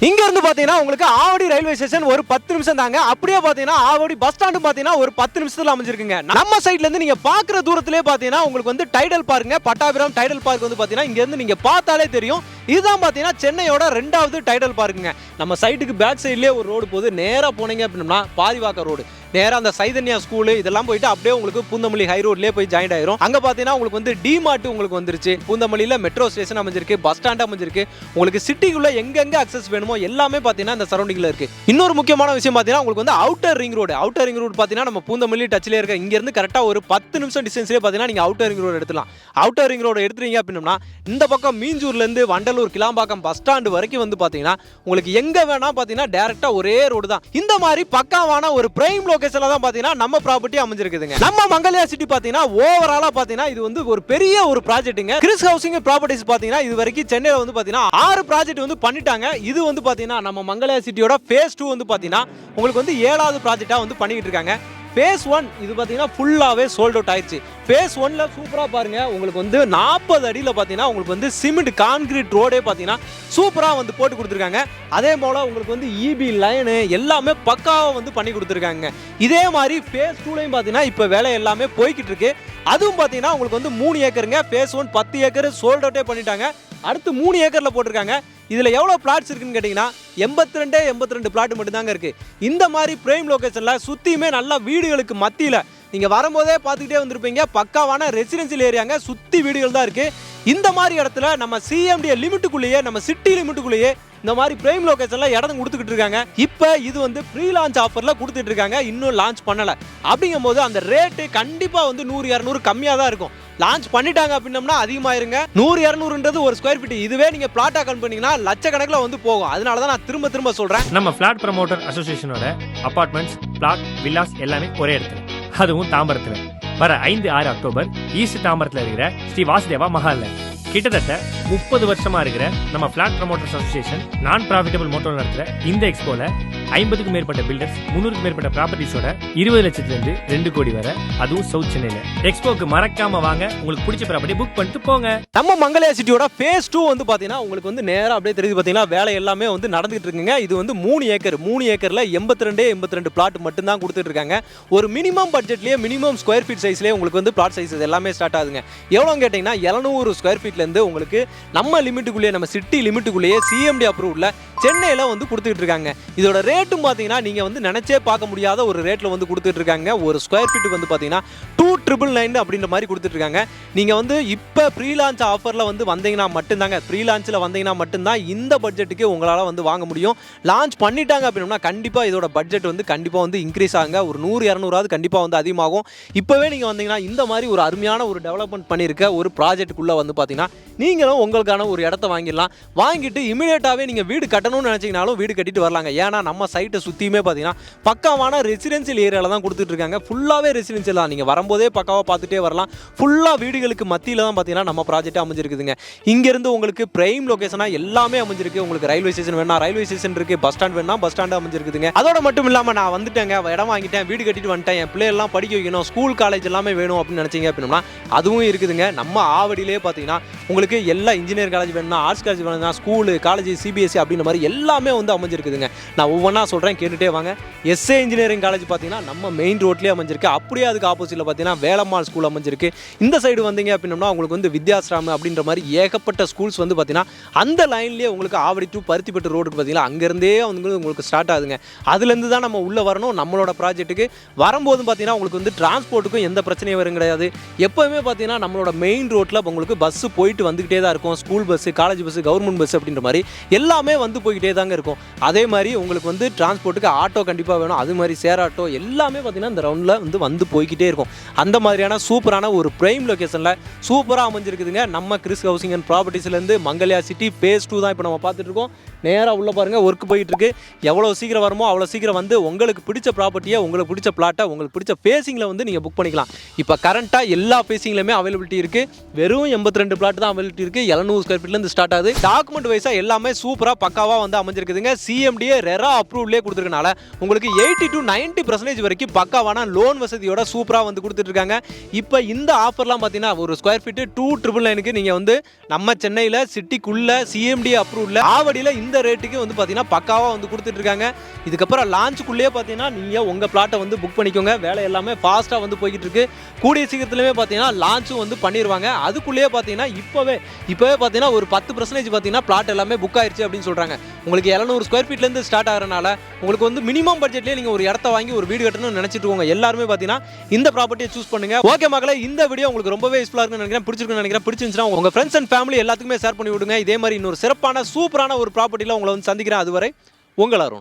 இங்க இருந்து பாத்தீங்கன்னா உங்களுக்கு ஆவடி ரயில்வே ஸ்டேஷன் ஒரு 10 நிமிஷம் தாங்க. அப்படியே பாத்தீங்கன்னா ஆவடி பஸ் ஸ்டாண்டு பாத்தீங்கன்னா ஒரு 10 நிமிஷத்துல அமைஞ்சிருக்குங்க. நம்ம சைடுல இருந்து நீங்க பாக்குற தூரத்திலே பாத்தீங்கன்னா உங்களுக்கு வந்து டைடல் பார்க்குங்க. பட்டாபிராம் டைடல் பார்க் வந்து பாத்தீங்கன்னா இங்க இருந்து நீங்க பார்த்தாலே தெரியும். இதுதான் பாத்தீங்கன்னா சென்னையோட 2வது டைடல் பார்க்குங்க. நம்ம சைட்டுக்கு பேக் சைட்லயே ஒரு ரோடு போகுது. நேரா போனீங்க அப்படின்னா பாரிவாக்க ரோடு, நேரா அந்த சைதன்யா ஸ்கூல் இதெல்லாம் போயிட்டு அப்படியே உங்களுக்கு பூந்தமல்லி ஹை ரோட்லயே போய் ஜாயின் ஆயிரும். அங்க பாத்தீங்கன்னா உங்களுக்கு வந்து டிமார்ட் உங்களுக்கு வந்துருச்சு. பூந்தமல்லியில மெட்ரோ ஸ்டேஷன் அமைஞ்சிருக்கு, பஸ் ஸ்டாண்ட் அமைஞ்சிருக்கு. உங்களுக்கு சிட்டிக்குள்ள எங்கெங்க அக்சஸ் வேணுமோ எல்லாமே பாத்தீங்கன்னா இந்த சரௌண்டிங்ல இருக்கு. இன்னொரு முக்கியமான விஷயம் பாத்தீங்கன்னா உங்களுக்கு வந்து அவுட்டர் ரிங் ரோடு பாத்தீங்கன்னா நம்ம பூந்தமல்லி டச்ல இருக்க இங்க இருந்து கரெக்டா ஒரு 10 நிமிஷம் டிஸ்டன்ஸ்லயே பாத்தீங்கன்னா நீங்க அவுட்டர் ரிங் ரோடு எடுத்துலாம். அவுட்டர் ரிங் ரோடு எடுத்துறீங்க அப்படின்னா இந்த பக்கம் மீஞ்சூர்ல இருந்து வண்டலூர் கிளாம்பாக்கம் பஸ் ஸ்டாண்ட் வரைக்கும் வந்து பாத்தீங்கன்னா உங்களுக்கு எங்க வேணா பாத்தீங்கன்னா டைரக்டா ஒரே ரோடு தான். இந்த மாதிரி பக்காவான ஒரு பிரைம் லொகேஷன்ல தான் பாத்தீங்கன்னா நம்ம ப்ராப்பர்ட்டி அமைஞ்சிருக்குதுங்க. நம்ம மங்கல்யா சிட்டி பாத்தீங்கன்னா ஓவராலா பாத்தீங்கன்னா இது வந்து ஒரு பெரிய ஒரு ப்ராஜெக்ட்டுங்க. கிறிஸ் ஹவுசிங் ப்ராப்பர்ட்டிஸ் பாத்தீங்கன்னா இது வரைக்கும் சென்னையில வந்து பாத்தீங்கன்னா 6 ப்ராஜெக்ட் வந்து பண்ணிட்டாங்க. இது வந்து பாத்தீங்கன்னா நம்ம மங்கல்யா சிட்டியோட phase 2 வந்து பாத்தீங்கன்னா உங்களுக்கு வந்து 7வது ப்ராஜெக்ட்டா வந்து பண்ணிட்டு இருக்காங்க. phase 1 இது பாத்தீங்கன்னா ஃபுல்லாவே சோல்ட் அவுட் ஆயிடுச்சு. phase 1ல சூப்பரா பாருங்க உங்களுக்கு வந்து 40 அடியில பாத்தீங்கன்னா உங்களுக்கு வந்து சிமெண்ட் கான்கிரீட் ரோடே பாத்தீங்கன்னா சூப்பரா வந்து போட்டு கொடுத்துருக்காங்க. அதே போல உங்களுக்கு வந்து இபி லைனு எல்லாமே பக்காவா வந்து பண்ணி கொடுத்துருக்காங்க. இதே மாதிரி phase 2லையும் பாத்தீங்கன்னா இப்ப வேலை எல்லாமே போய்கிட்டு இருக்கு. அதுவும் பாத்தீங்கன்னா உங்களுக்கு வந்து 3 ஏக்கருங்க. phase 1 10 ஏக்கர் சோல்ட் அவுட்டே பண்ணிட்டாங்க. அடுத்து 3 ஏக்கர்ல போட்டிருக்காங்க. இதுல எவ்வளவு பிளாட்ஸ் இருக்குன்னு கேட்டீங்கன்னா 82 பிளாட் மட்டும் தாங்க இருக்கு. இந்த மாதிரி பிரைம் லொகேஷன்ல சுத்தியுமே நல்ல வீடுகளுக்கு மத்தியில நீங்க வரும்போதே பார்த்துக்கிட்டே வந்திருப்பீங்க. பக்காவான ரெசிடென்சியல் ஏரியாங்க, சுத்தி வீடுகள் தான் இருக்கு. இந்த மாதிரி இடத்துல நம்ம சிஎம்டி லிமிட்டுக்குள்ளேயே நம்ம சிட்டி லிமிட்டுக்குள்ளேயே இந்த மாதிரி பிரைம் லொகேஷன்ல இடம் கொடுத்துக்கிட்டு இருக்காங்க. இப்போ இது வந்து ப்ரீ லான்ச் ஆஃபர்ல கொடுத்துட்டு இருக்காங்க. இன்னும் லான்ச் பண்ணல. அப்படிங்கும்போது அந்த ரேட்டு கண்டிப்பா வந்து 100-200 கம்மியா தான் இருக்கும். லான்ச் பண்ணிட்டாங்க அப்படின்னம்னா அதிகமாயிருங்க. 100-200ன்றது ஒரு ஸ்கொயர் ஃபீட். இதுவே நீங்க பிளாட் அக்கவுண்ட் பண்ணீங்கன்னா லட்சக்கணக்கில் வந்து போகும். அதனால தான் நான் திரும்ப சொல்றேன். நம்ம பிளாட் ப்ரமோட்டர் அசோசியேஷனோட அபார்ட்மெண்ட்ஸ், பிளாட், வில்லாஸ் எல்லாமே ஒரே இடத்துல, அதுவும் தாம்பரத்துல. வர 5-6 அக்டோபர் ஈஸ்ட் தாம்பரத்துல இருக்கிற ஸ்ரீ வாசுதேவா மஹால்ல கிட்டத்தட்ட 30 வருஷமா இருக்கிற நம்ம flat promoters association non profitable motto நடத்துற இந்த எக்ஸ்போல 50க்கும் மேற்பட்ட பில்டர்ஸ், 300க்கும் மேற்பட்ட ப்ராப்பர்ட்டிஸோட 20 லட்சத்துல இருந்து 2 கோடி வரை, அதுவும் சவுத் சென்னையில. எக்ஸ்போக்கு மறக்காம வாங்க, உங்களுக்கு பிடிச்ச ப்ராப்பர்ட்டி புக் பண்ணிட்டு போங்க. நம்ம மங்கல்யா சிட்டியோட phase 2 வந்து பாத்தீங்கன்னா உங்களுக்கு வந்து நேரா அப்படியே தெரியுது பாத்தீங்கன்னா வேலை எல்லாமே வந்து நடந்துட்டு இருக்குங்க. இது வந்து 3 ஏக்கர்ல 82 பிளாட் மட்டும் தான் கொடுத்துட்டு இருக்காங்க. ஒரு மினிமம் பட்ஜெட்லயே மினிமம் ஸ்கொயர் ஃபீட் சைஸ்லயே உங்களுக்கு வந்து பிளாட் சைஸ் எல்லாமே ஸ்டார்ட் ஆகுதுங்க. எவ்வளவு கேட்டீங்கன்னா 700 ஸ்கொயர் ஃபீட்ல இருந்து உங்களுக்கு நம்ம லிமிட்டுக்குள்ளேயே நம்ம சிட்டி லிமிட்டுக்குள்ளேயே சிஎம்டி அப்ரூவ்ல சென்னையில வந்து கொடுத்துட்டு இருக்காங்க. இதோட ரேட்டும் பாத்தீங்கன்னா நீங்க வந்து நினைச்சே பார்க்க முடியாத ஒரு ரேட்ல வந்து கொடுத்துட்டு இருக்காங்க. ஒரு ஸ்கொயர் ஃபீட்டுக்கு வந்து பாத்தீங்கன்னா 2,999 அப்படின்ற மாதிரி கொடுத்துட்டு இருக்காங்க. நீங்க வந்து இப்ப ப்ரீ லான்ச் ஆஃபர்ல வந்து வந்தீங்கன்னா மட்டும்தாங்க, ப்ரீ லான்ச்ல வந்தீங்கன்னா மட்டும்தான் இந்த பட்ஜெட்டுக்கு உங்களால வந்து வாங்க முடியும். லான்ச் பண்ணிட்டாங்க அப்படின்னா கண்டிப்பா இதோட பட்ஜெட் வந்து கண்டிப்பா வந்து இன்க்ரீஸ் ஆகுங்க. ஒரு 100-200 கண்டிப்பா வந்து அதிகமாகும். இப்பவே நீங்க வந்தீங்கன்னா இந்த மாதிரி ஒரு அருமையான ஒரு டெவலப்மெண்ட் பண்ணிருக்க ஒரு ப்ராஜெக்ட்டுக்குள்ள வந்து பாத்தீங்கன்னா நீங்களும் உங்களுக்கான ஒரு இடத்த வாங்கிடலாம். வாங்கிட்டு இமிடியேட்டாவே நீங்க வீடு கட்டணும்னு நினைச்சீங்கனாலும் வீடு கட்டிட்டு வரலாங்க. ஏன்னா நம்ம சைட்டை சுத்தியுமே பாத்தீங்கன்னா பக்காவான ரெசிடென்சியல் ஏரியால தான் கொடுத்துட்டு இருக்காங்க. ஃபுல்லாவே ரெசிடென்சியல் தான். நீங்க வரும்போதே பக்காவா பார்த்துட்டே வரலாம். ஃபுல்லா வீடுகளுக்கு மத்தியில தான் பாத்தீங்கன்னா நம்ம ப்ராஜெக்ட் அமைஞ்சிருக்குதுங்க. இங்க இருந்து உங்களுக்கு பிரைம் லொகேஷனா எல்லாமே அமைஞ்சிருக்கு. உங்களுக்கு ரயில்வே ஸ்டேஷன் வேணா ரயில்வே ஸ்டேஷன் இருக்கு, பஸ் ஸ்டாண்ட் வேணா பஸ் ஸ்டாண்ட் அமைஞ்சிருக்குதுங்க. அதோட மட்டும் இல்லாம நான் வந்துட்டேங்க, இடம் வாங்கிட்டேன், வீடு கட்டிட்டு வந்துட்டேன், என் பிள்ளை எல்லாம் படிக்க வைக்கணும், ஸ்கூல் காலேஜ் எல்லாமே வேணும் அப்படின்னு நினைச்சீங்க அப்படின்னா அதுவும் இருக்குதுங்க. நம்ம ஆவடியிலே பாத்தீங்கன்னா உங்களுக்கு எல்லா இன்ஜினியர் காலேஜ் வேணும்னா, ஆர்ட்ஸ் காலேஜ் வேணும்னா, ஸ்கூலு காலேஜ் சிபிஎஸ்சி அப்படின்ற மாதிரி எல்லாமே வந்து அமைஞ்சிருக்குதுங்க. நான் ஒவ்வொன்றா சொல்றேன், கேட்டுட்டே வாங்க. எஸ்ஏ இன்ஜினியரிங் காலேஜ் பார்த்தீங்கன்னா நம்ம மெயின் ரோட்லேயே அமைஞ்சிருக்கு. அப்படியே அதுக்கு ஆப்போசிட்ல பார்த்தீங்கன்னா வேலம்மாள் ஸ்கூல் அமைஞ்சிருக்கு. இந்த சைடு வந்தீங்க அப்படின்னா உங்களுக்கு வந்து வித்யாஸ்ராம் அப்படின்ற மாதிரி ஏகப்பட்ட ஸ்கூல்ஸ் வந்து பார்த்தீங்கன்னா அந்த லைன்லேயே உங்களுக்கு ஆவடி டு பருத்திப்பட்டு ரோடுக்கு பார்த்தீங்கன்னா அங்கேருந்தே வந்து உங்களுக்கு ஸ்டார்ட் ஆகுதுங்க. அதுலேருந்து தான் நம்ம உள்ளே வரணும். நம்மளோட ப்ராஜெக்ட்டுக்கு வரும்போது பார்த்தீங்கன்னா உங்களுக்கு வந்து டிரான்ஸ்போர்ட்டுக்கும் எந்த பிரச்சனையும் வரும் கிடையாது. எப்போவுமே பார்த்தீங்கன்னா நம்மளோட மெயின் ரோட்டில் உங்களுக்கு பஸ்ஸு போயிட்டு வந்துக்கிட்டே தான் இருக்கும். School bus, college bus, government bus அப்படின்ற மாதிரி எல்லாமே வந்து போய்கிட்டே தாங்க இருக்கும். அதே மாதிரி உங்களுக்கு வந்து டிரான்ஸ்போர்ட்டுக்கு ஆட்டோ கண்டிப்பாக வேணும். அது மாதிரி சேர் ஆட்டோ எல்லாமே பார்த்தீங்கன்னா இந்த ரவுண்டில் வந்து போய்கிட்டே இருக்கும். அந்த மாதிரியான சூப்பரான ஒரு பிரைம் லொகேஷனில் சூப்பராக அமைஞ்சிருக்குதுங்க. நம்ம கிறிஸ் ஹவுசிங் அண்ட் ப்ராப்பர்ட்டிஸ்லேருந்து மங்கல்யா சிட்டி phase 2 தான் இப்போ நம்ம பார்த்துட்டு இருக்கோம். நேராக உள்ள பாருங்கள், ஒர்க் போயிட்டு இருக்கு. எவ்வளோ சீக்கிரம் வருமோ அவ்வளோ சீக்கிரம் வந்து உங்களுக்கு பிடிச்ச ப்ராப்பர்ட்டியை, உங்களுக்கு பிடிச்ச பிளாட்டை, உங்களுக்கு பிடிச்ச ஃபேஸிங்கில் வந்து நீங்கள் புக் பண்ணிக்கலாம். இப்போ கரண்ட்டாக எல்லா ஃபேஸிங்லையுமே அவைலபிலிட்டி இருக்குது. வெறும் 82 பிளாட் தான் ஃபீட்லாம் அவைலபிலிட்டி இருக்குது. 700 ஸ்கொயர் ஃபீட்லேருந்து ஸ்டார்ட் ஆகுது. டாக்குமெண்ட் வைஸாக எல்லாமே சூப்பராக பக்காவாக வந்து அமைஞ்சிருக்குதுங்க. சிஎம்டிஏ ரெரா அப்ரூவ்லேயே கொடுத்துருக்கனால உங்களுக்கு 80 to 90% வரைக்கும் பக்காவான லோன் வசதியோட சூப்பராக வந்து கொடுத்துட்ருக்காங்க. இப்போ இந்த ஆஃபர்லாம் பார்த்தீங்கன்னா ஒரு ஸ்கொயர் ஃபீட்டு 2,999க்கு நீங்கள் வந்து நம்ம சென்னையில் சிட்டிக்குள்ளே சிஎம்டிஏ அப்ரூவ்ல ஆவடியில் இந்த ரேட்டுக்கு வந்து பார்த்தீங்கன்னா பக்காவாக வந்து கொடுத்துட்ருக்காங்க. இதுக்கப்புறம் லான்ச்சுக்குள்ளேயே பார்த்தீங்கன்னா நீங்கள் உங்கள் பிளாட்டை வந்து புக் பண்ணிக்கோங்க. வேலை எல்லாமே ஃபாஸ்ட்டாக வந்து போய்கிட்டு இருக்கு. கூடிய சீக்கிரத்துலேயே பார்த்தீங்கன்னா லான்ச்சும் வந்து பண்ணிடுவாங்க. அதுக்குள்ளேயே பார்த்தீங்கன்னா இப்போவே பார்த்தீங்கன்னா ஒரு 10% பார்த்தீங்கன்னா பிளாட் எல்லாமே புக் ஆயிடுச்சு அப்படின்னு சொல்கிறாங்க. உங்களுக்கு 700 ஸ்கொயர் ஃபீட்லேருந்து ஸ்டார்ட் ஆகிறனால உங்களுக்கு வந்து மினிமம் பட்ஜெட்லேயே நீங்கள் ஒரு இடத்த வாங்கி ஒரு வீடு கட்டணும்னு நினச்சிட்டு இருக்கோங்க எல்லாருமே பார்த்தீங்கன்னா இந்த ப்ராப்பர்ட்டியை சூஸ் பண்ணுங்க. ஓகே மக்களே, இந்த வீடியோ உங்களுக்கு ரொம்பவே யூஸ்ஃபுல்லாக இருக்குன்னு நினைக்கிறேன். பிடிச்சிருக்குன்னு நினைக்கிறேன். பிடிச்சிருந்துச்சுன்னா உங்கள் ஃப்ரெண்ட்ஸ் அண்ட் ஃபேமிலி எல்லாத்துக்குமே ஷேர் பண்ணி விடுங்க. இதே மாதிரி இன்னொரு சிறப்பான சூப்பரான ஒரு ப்ராப்பர்ட்டியில் உங்களை வந்து சந்திக்கிறேன். அதுவரை உங்கள் அருண்.